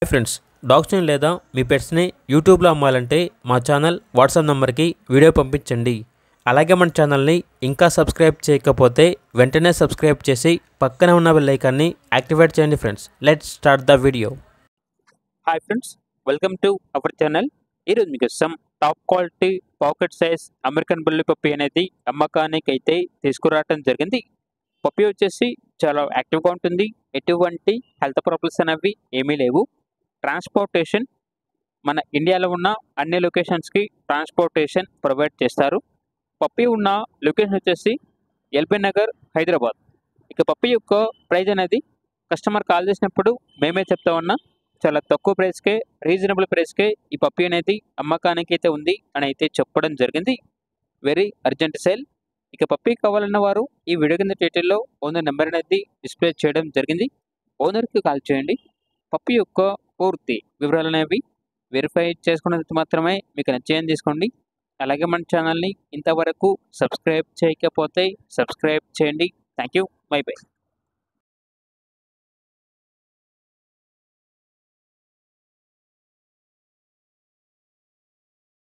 Hi friends, డాగ్స్ని లేదా మీ పెట్స్ని యూట్యూబ్లో అమ్మాలంటే మా ఛానల్ వాట్సాప్ నెంబర్కి వీడియో పంపించండి. అలాగే మన ఛానల్ని ఇంకా సబ్స్క్రైబ్ చేయకపోతే వెంటనే సబ్స్క్రైబ్ చేసి పక్కనే ఉన్న బెల్ ఐకాన్ని యాక్టివేట్ చేయండి friends. Let's start the video. Hi friends, welcome to our channel. ఈరోజు మీకోసం top quality pocket size American బుల్లి పప్పి అనేది అమ్మకానికి అయితే తీసుకురావడం జరిగింది. పప్పి వచ్చేసి చాలా యాక్టివ్గా ఉంటుంది. ఎటువంటి హెల్త్ ప్రాబ్లమ్స్ అనేవి ఏమీ లేవు. ట్రాన్స్పోర్టేషన్ మన ఇండియాలో ఉన్న అన్ని లొకేషన్స్కి ట్రాన్స్పోర్టేషన్ ప్రొవైడ్ చేస్తారు. పప్పి ఉన్న లొకేషన్ వచ్చేసి ఎల్బీ నగర్, హైదరాబాద్. ఇక పప్పి యొక్క ప్రైజ్ అనేది కస్టమర్ కాల్ చేసినప్పుడు మేమే చెప్తా ఉన్నా, చాలా తక్కువ ప్రైస్కే, రీజనబుల్ ప్రైస్కే ఈ పప్పి అనేది అమ్మకానికి అయితే ఉంది అని అయితే చెప్పడం జరిగింది. Very urgent sale. ఇక పప్పి కావాలన్న వారు ఈ వీడియో కింద టైటిల్లో ఓనర్ నెంబర్ అనేది డిస్ప్లే చేయడం జరిగింది. ఓనర్కి కాల్ చేయండి. పప్పి యొక్క పూర్తి వివరాలు అనేవి వెరిఫై చేసుకున్నందుకు మాత్రమే మీకు నచ్చేయని తీసుకోండి. అలాగే మన ఛానల్ని ఇంతవరకు సబ్స్క్రైబ్ చేయకపోతే సబ్స్క్రైబ్ చేయండి. Thank you. By by.